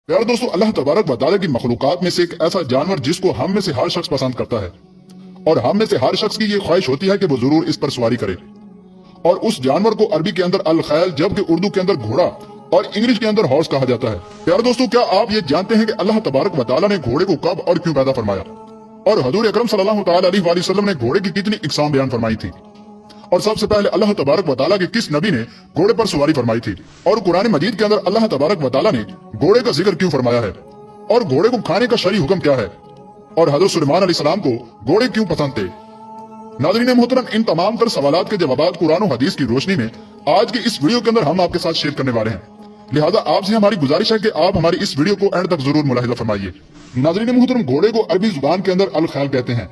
प्यारे दोस्तों, अल्लाह तबारक व तआला की मखलूकात में से एक ऐसा जानवर जिसको हम में से हर शख्स पसंद करता है और हम में से हर शख्स की ये ख्वाहिश होती है कि वो जरूर इस पर सवारी करे। और उस जानवर को अरबी के अंदर अल खैल जबकि उर्दू के अंदर घोड़ा और इंग्लिश के अंदर हॉर्स कहा जाता है। प्यारे दोस्तों, क्या आप ये जानते हैं कि अल्लाह तबारक व तआला ने घोड़े को कब और क्यों पैदा फरमाया और हजूर अकरम सल्लल्लाहु तआला अलैहि वसल्लम ने घोड़े की कितनी इकसाम बयान फरमाई थी और सबसे पहले अल्लाह तबारक व तआला के किस नबी ने घोड़े पर सवारी फरमाई थी और कुरान मजीद के अंदर अल्लाह तबारक व तआला ने घोड़े का जिक्र क्यों फरमाया है और घोड़े को खाने का शरई हुक्म क्या है और हजरत सुलेमान अलैहिस्सलाम को घोड़े क्यों पसंद थे। नाज़रीन मोहतरम, इन तमाम तर सवालात के जवाब कुरान और हदीस की रोशनी में आज की इस वीडियो के अंदर हम आपके साथ शेयर करने वाले हैं। लिहाजा आपसे हमारी गुजारिश है कि आप हमारी इस वीडियो को एंड तक जरूर मुलाहिजा फरमाइए। नाज़रीन मोहतरम, घोड़े को अरबी जुबान के अंदर अल खैल कहते हैं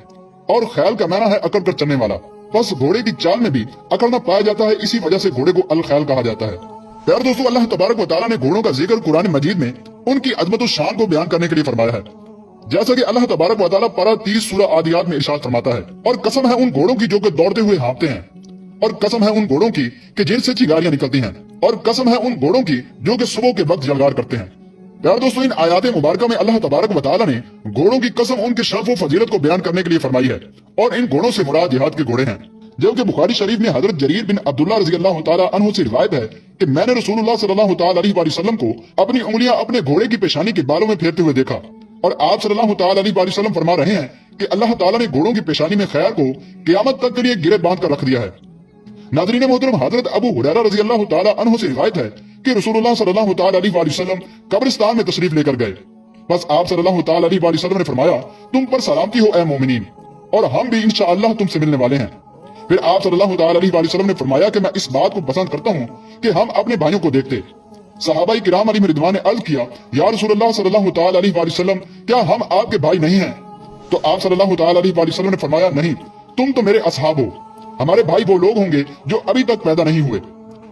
और खैल का माना है अकड़ कर चलने वाला। बस घोड़े की चाल में भी अकड़ना पाया जाता है, इसी वजह से घोड़े को अल खैल कहा जाता है। प्यारे दोस्तों, अल्लाह तबारक व तआला ने घोड़ों का जिक्र कुरान मजीद में उनकी अजमत और शान को बयान करने के लिए फरमाया है। जैसा कि अल्लाह तबारक व तआला पारा 30 सूरह आदियात में इरशाद फरमाता है, और कसम है उन घोड़ों की जो कि दौड़ते हुए हाँफते हैं, और कसम है उन घोड़ों की कि जिनसे चिंगारियां निकलती हैं, और कसम है उन घोड़ों की जो कि सुबह के वक्त जलगार करते हैं। प्यारे दोस्तों, इन आयात मुबारका में अल्लाह तबारक व तआला ने घोड़ों की कसम उनके शर्फ व फजीलत को बयान करने के लिए फरमाई है और इन घोड़ों से मुराद जिहाद के घोड़े हैं। जबकि बुखारी शरीफ में हजरत जरीर बिन अब्दुल्ला रज़ी अल्लाह तआला अन्हु से रिवायत है कि मैंने रसूलुल्लाह सल्लल्लाहु तआला अलैहि वसल्लम को अपनी उंगलियां अपने घोड़े की पेशानी के बालों में फेरते हुए देखा और आप सल्लल्लाहु तआला अलैहि वसल्लम फरमा रहे हैं कि अल्लाह ताला ने घोड़ों की पेशानी में खैर को क़यामत तक के लिए गिरे बांध कर रख दिया है। नाज़रीन मोहतरम, हजरत अबू हुरैरा रज़ी अल्लाह तआला अन्हु से रिवायत है कि रसूलुल्लाह सल्लल्लाहु तआला अलैहि वसल्लम कब्रिस्तान में तशरीफ लेकर गए। बस आप सल्लल्लाहु तआला अलैहि वसल्लम ने फरमाया, तुम पर सलामती हो ए मोमिनीन, और हम भी इंशाअल्लाह तुमसे मिलने वाले हैं। फिर आप सल्लल्लाहु तआला अलैहि वसल्लम ने फरमाया कि मैं इस बात को पसंद करता हूँ कि हम अपने भाइयों को देखते। सहाबाई किराम अलैहिम रिदवान ने अर्ज किया, या रसूलल्लाह सल्लल्लाहु तआला अलैहि वसल्लम, क्या हम आपके भाई नहीं हैं? तो आप सल्लल्लाहु तआला अलैहि वसल्लम ने फरमाया, नहीं, तुम तो मेरे असहाब हो, हमारे भाई वो लोग होंगे जो अभी तक पैदा नहीं हुए।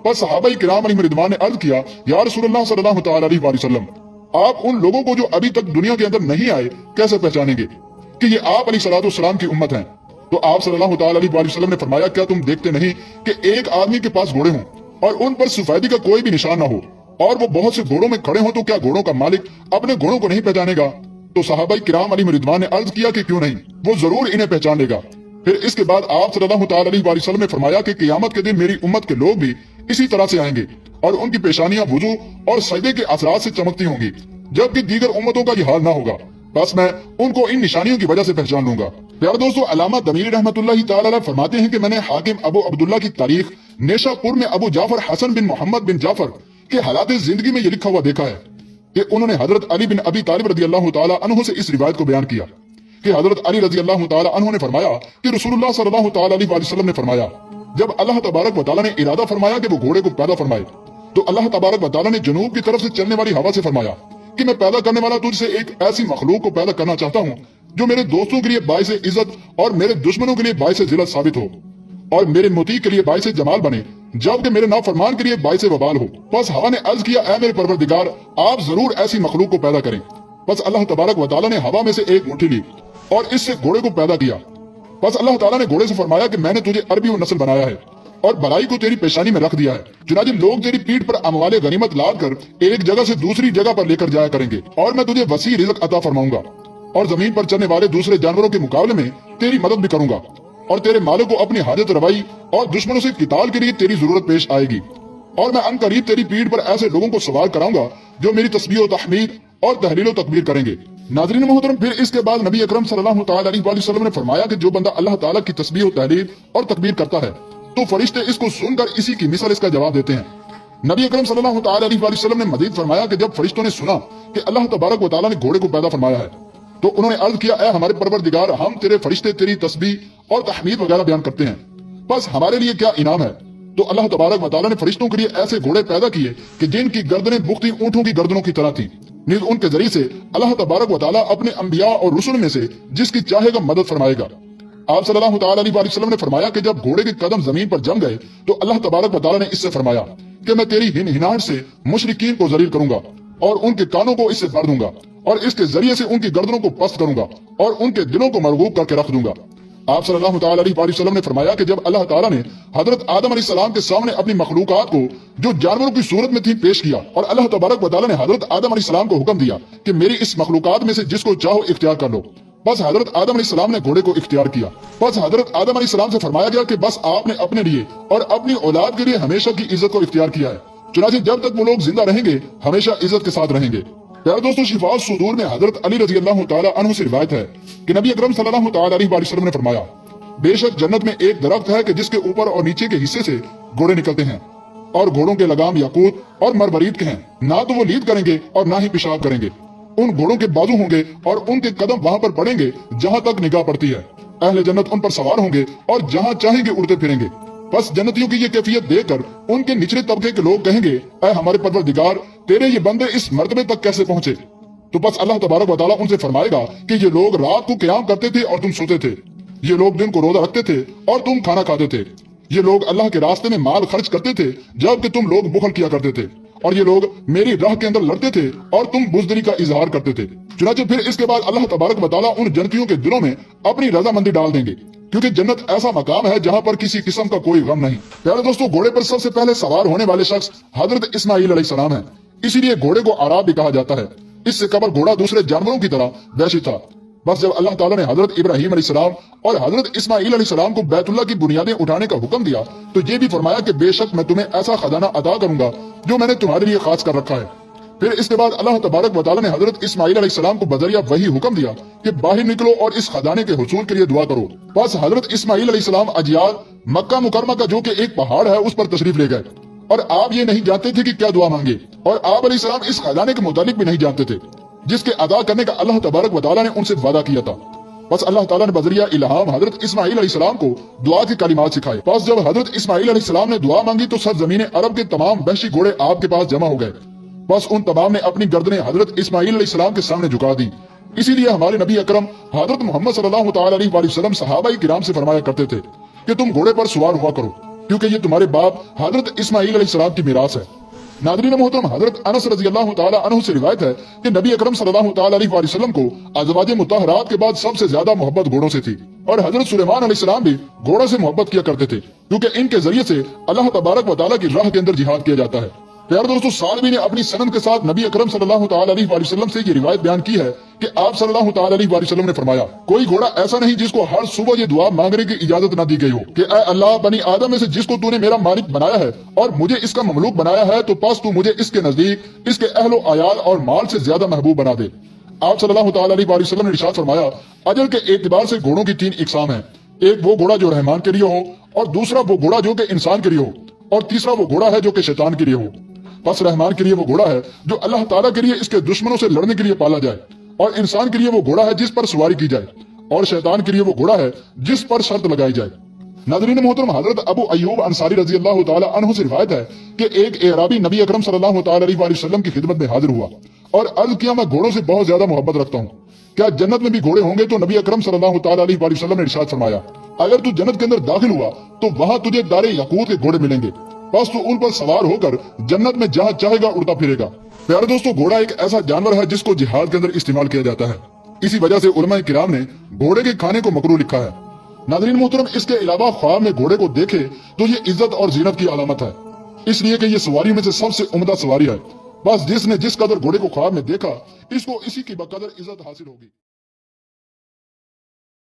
पर सहाबाई किराम अलैहिम रिदवान ने अर्ज किया, या रसूलल्लाह सल्लल्लाहु तआला अलैहि वसल्लम, आप उन लोगों को जो अभी तक दुनिया के अंदर नहीं आए कैसे पहचानेंगे कि ये आप अलैहिस्सलाम की उम्मत हैं? तो आप सल्लल्लाहु तआला अलैहि वसल्लम ने फरमाया, क्या तुम देखते नहीं कि एक आदमी के पास घोड़े हों और उन पर सफेदी का कोई भी निशान न हो और वो बहुत से घोड़ों में खड़े हों, तो क्या घोड़ों का मालिक अपने घोड़ों को नहीं पहचानेगा? तो सहाबाई किराम अलैहिम रिदवान ने अर्ज किया कि क्यों नहीं, वो जरूर इन्हें पहचान लेगा। फिर इसके बाद आप सल्लल्लाहु तआला अलैहि वसल्लम ने फरमाया कि क़यामत के दिन मेरी उम्मत के लोग भी इसी तरह से आएंगे और उनकी पेशानियां वुजू और सजदे के असरात से चमकती होंगी, जबकि दीगर उम्मतों का ये हाल ना होगा। बस मैं उनको इन निशानियों की वजह से पहचान लूंगा। प्यारे दोस्तों, अल्लामा दमीरी रहमतुल्लाहि तआला अलैह फरमाते हैं कि मैंने हाकिम अबू अब्दुल्ला की तारीख नेशापुर में अबू जाफर हसन बिन मोहम्मद बिन जाफर के हालात जिंदगी में ये लिखा हुआ देखा है कि उन्होंने हजरत अली बिन अबी तालिब रज़ी अल्लाह तआला अन्हु से इस रिवायत को बयान किया कि हजरत अली रज़ी अल्लाह तआला अन्हु ने फरमाया कि रसूलुल्लाह सल्लल्लाहु तआला अलैहि वसल्लम ने फरमाया, जब अल्लाह तबारक व तआला ने इरादा फरमाया कि वो घोड़े को पैदा फरमाए, तो अल्लाह तबारक व तआला ने जनूब की तरफ से चलने वाली हवा से फरमाया कि मैं पैदा करने वाला तुझसे एक ऐसी मखलूक को पैदा करना चाहता हूँ जो मेरे दोस्तों के लिए बाइस इज्जत और मेरे दुश्मनों के लिए बाइस जिल्लत साबित हो और मेरे मुती के लिए बाइस जमाल बने, जबकि मेरे नाफरमान के लिए बाइस वबाल हो। बस हवा ने अर्ज किया, ऐ मेरे परवरदिगार, आप जरूर ऐसी मखलूक को पैदा करें। बस अल्लाह तबारक व तआला ने हवा में से एक मुट्ठी ली और इससे घोड़े को पैदा किया। बस अल्लाह ताला ने घोड़े से फरमाया कि मैंने तुझे अरबी व नस्ल बनाया है और भलाई को तेरी पेशानी में रख दिया है। चुनांचे लोग तेरी पीठ पर अमवाले गनीमत लाद कर एक जगह से दूसरी जगह पर लेकर जाया करेंगे और मैं तुझे वसी रिज़्क अता फरमाऊंगा और जमीन पर चलने वाले दूसरे जानवरों के मुकाबले में तेरी मदद भी करूंगा और तेरे मालिक को अपनी हाजत रवाई और दुश्मनों से किताल के लिए तेरी जरूरत पेश आएगी और मैं अनकरीब तेरी पीठ पर ऐसे लोगों को सवार कराऊंगा जो मेरी तस्बीह व तहमीद और तहलील व तकबीर करेंगे। नाज़रीन मोहतरम, फिर इसके बाद नबी अकरम सल्लल्लाहु तआला अलैहि वसल्लम ने फरमाया कि जो बंदा अल्लाह ताला की तस्बीह व तहलील और तकबीर करता है तो फरिश्ते इसको सुनकर इसी की मिसाल इसका जवाब देते हैं। नबी अकरम सल्लल्लाहु तआला अलैहि वसल्लम ने मजीद फरमाया कि जब फरिश्तों ने सुना कि अल्लाह तबारक व तआला ने घोड़े को पैदा फरमाया है, तो उन्होंने अर्ज किया, ऐ हमारे परवरदिगार, हम तेरे फरिश्ते तेरी तस्बीह और तहमीद वगैरह बयान करते हैं, बस हमारे लिए क्या इनाम है? तो अल्लाह तबारक व तआला ने फरिश्तों के लिए ऐसे घोड़े पैदा किए कि जिनकी गर्दनें बुख्ती ऊंटों की गर्दनों की तरह थी। नीज उनके जरिए से अल्लाह तबारक व तआला अपने अंबिया और रुसूल में से जिसकी चाहेगा मदद फरमाएगा। आप सल्लल्लाहु तआला अलैहि वसल्लम ने फरमाया कि जब घोड़े के कदम जमीन पर जम गए तो अल्लाह तबारक व तआला ने इससे फरमाया कि मैं तेरी हिनहिनाहट से मुशरिकीन को जलील करूंगा और उनके कानों को इससे भर दूंगा और इसके जरिए से उनकी गर्दनों को पस्त करूंगा और उनके दिलों को मरगूब करके रख दूंगा। आप सल्लल्लाहु तआला अलैहि वसल्लम ने फरमाया कि जब अल्लाह ताला ने हजरत आदम अलैहिस्सलाम के सामने अपनी मखलूकात को जो जानवरों की सूरत में थी पेश किया, और अल्लाह तबारक व तआला ने हजरत आदम अलैहिस्सलाम को हुक्म दिया कि मेरी इस मखलूकात में से जिसको चाहो इख्तियार कर लो, बस हजरत आदम अलैहिस्सलाम ने घोड़े को इख्तियार किया। बस हजरत आदम अलैहिस्सलाम से फरमाया गया कि बस आपने अपने लिए और अपनी औलाद के लिए हमेशा की इज्जत को इख्तियार किया है, चुनांचे जब तक वो लोग जिंदा रहेंगे हमेशा इज्जत के साथ रहेंगे। प्यारे दोस्तों, शिफा सुदूर में हजरत अली रजी अल्लाह तआला अन्हु से रिवायत है कि नबी अकरम सल्लल्लाहु तआला अलैहि वसल्लम ने फरमाया, बेशक जन्नत में एक दरख्त है कि जिसके ऊपर और नीचे के हिस्से से घोड़े निकलते हैं, और घोड़ों के लगाम याकूत और मरमरीद के हैं, ना तो वो लीद करेंगे और ना ही पेशाब करेंगे। उन घोड़ों के बाजू होंगे और उनके कदम वहां पर पड़ेंगे जहां तक निगाह पड़ती है। अहले जन्नत उन पर सवार होंगे और जहां चाहेंगे उड़ते फिरेंगे। बस जन्नतियों की ये कैफियत देखकर उनके निचले तबके के लोग कहेंगे, ऐ हमारे परवरदिगार, तेरे ये बंदे इस मर्तबे तक कैसे पहुंचे? तो बस अल्लाह तबारक व तआला उनसे फरमाएगा कि ये लोग रात को क़याम करते थे और तुम सोते थे, ये लोग दिन को रोजा रखते थे और तुम खाना खाते थे, ये लोग अल्लाह के रास्ते में माल खर्च करते थे जबकि तुम लोग बुखल किया करते थे, और ये लोग मेरी राह के अंदर लड़ते थे और तुम बुज़दिली का इजहार करते थे। चुनांचे फिर इसके बाद अल्लाह तबारक व तआला उन जन्नतियों के दिलों में अपनी रजामंदी डाल देंगे, क्योंकि जन्नत ऐसा मकाम है जहां पर किसी किस्म का कोई गम नहीं। प्यारे दोस्तों, घोड़े पर सबसे पहले सवार होने वाले शख्स हजरत इस्माईल अलैहिस्सलाम है, इसीलिए घोड़े को आराब भी कहा जाता है। इससे कबल घोड़ा दूसरे जानवरों की तरह वहशी था। बस जब अल्लाह ताला ने हजरत इब्राहिम अलैहिस्सलाम और हजरत इस्माईल अलैहिस्सलाम को बैतुल्लाह की बुनियादें उठाने का हुक्म दिया, तो ये भी फरमाया कि बेशक मैं तुम्हें ऐसा खजाना अता करूंगा जो मैंने तुम्हारे लिए खास कर रखा है। फिर इसके बाद अल्लाह तबारक व तआला ने हजरत इस्माईल अलैहिस्सलाम को बजरिया वही हुक्म दिया कि बाहर निकलो और इस खजाने के हुसूल के लिए दुआ करो। बस हजरत इस्माईल अलैहिस्सलाम अजियाल मक्का मुकरमा का जो कि एक पहाड़ है उस पर तशरीफ ले गए, और आप ये नहीं जानते थे कि क्या दुआ मांगे, और आप अलैहिस्सलाम इस खजाने के मुतालिक भी नहीं जानते थे जिसके अदा करने का अल्लाह तबारक व तआला ने उनसे वादा किया था। बस अल्लाह ताला ने बजरिया इल्हाम हजरत इस्माईल अलैहिस्सलाम को दुआ के कलिमात सिखाए। बस जब हजरत इस्माईल अलैहिस्सलाम ने दुआ मांगी तो सरजमीन अरब के तमाम वहशी घोड़े आपके पास जमा हो गए। बस उन तमाम ने अपनी गर्दनें हजरत इस्माईल अलैहिस्सलाम के सामने झुका दी। इसीलिए हमारे नबी अकरम हजरत मोहम्मद सल्लल्लाहु तआला अलैहि वसल्लम सहाबाई किराम से फरमाया करते थे कि तुम घोड़े पर सवार हुआ करो, क्योंकि ये तुम्हारे बाप हजरत इस्माईल अलैहिस्सलाम की मीरास है। नाज़रीन मोहतरम, हजरत अनस रज़ी अल्लाह तआला अन्हु से रिवायत है कि नबी अकरम सल्लल्लाहु तआला अलैहि वसल्लम को अज़वाज मुतहहरात के बाद सबसे ज्यादा मोहब्बत घोड़ों से थी, और हजरत सुलेमान अलैहिस्सलाम भी घोड़ों से मोहब्बत किया करते थे, क्योंकि इनके जरिए से अल्लाह तबारक व तआला की राह के अंदर जिहाद किया जाता है। प्यारे दोस्तों, सालवी ने अपनी सनद के साथ नबी अकरम सल्लल्लाहु तआला अलैहि वसल्लम से ये रिवायत बयान की है कि आप सल्लल्लाहु तआला अलैहि वसल्लम ने फरमाया, कोई घोड़ा ऐसा नहीं जिसको हर सुबह ये दुआ मांगने की इजाजत न दी गई हो कि ऐ अल्लाह, बनी आदम में से जिसको तूने मेरा मालिक बनाया है और मुझे इसका ममलूक बनाया है, तो बस तू मुझे इसके नजदीक इसके अहलो अयाल और माल से ज्यादा महबूब बना दे। आप सल्लल्लाहु तआला अलैहि वसल्लम ने इरशाद फरमाया, अजर के एतबार से घोड़ों की 3 इकसाम है। एक वो घोड़ा जो रहमान के लिए हो, और दूसरा वो घोड़ा जो कि इंसान के लिए हो, और तीसरा वो घोड़ा है जो कि शैतान के लिए हो। बस रहमान के लिए वो घोड़ा है जो अल्लाह ताला के लिए इसके दुश्मनों से लड़ने के लिए पाला जाए, और इंसान के लिए वो घोड़ा है जिस पर सवारी की जाए, और शैतान के लिए वो घोड़ा है जिस पर शर्त लगाई जाए। नाज़रीन मोहतरम, हजरत अबू अय्यूब अंसारी रजी अल्लाह तआला अन्हु से रिवायत है कि एक एराबी नबी अकरम सल्लल्लाहु तआला अलैहि वसल्लम की खिदमत में हाजिर हुआ और अर्ज किया, मैं घोड़ों से बहुत ज्यादा मोहब्बत रखता हूँ, क्या जन्नत में भी घोड़े होंगे? तो नबी अकरम सल्लल्लाहु तआला अलैहि वसल्लम ने इरशाद फरमाया, अगर तू जन्नत के अंदर दाखिल हुआ तो वहां तुझे दारे याकूत के घोड़े मिलेंगे, बस तू उन पर सवार होकर जन्नत में जहां चाहेगा उड़ता फिरेगा। प्यारे दोस्तों, घोड़ा एक ऐसा जानवर है जिसको जिहाद के अंदर इस्तेमाल किया जाता है। इसी वजह से उलमाए किराम ने घोड़े के खाने को मकरूह लिखा है। नाज़रीन मोहतरम, इसके अलावा ख्वाब में घोड़े को देखे तो ये इज्जत और जीनत की अलामत है, इसलिए कि ये सवारी में से सबसे उम्दा सवारी है। बस जिसने जिस कदर घोड़े को ख्वाब में देखा, इसको इसी की बकदर इज्जत हासिल होगी।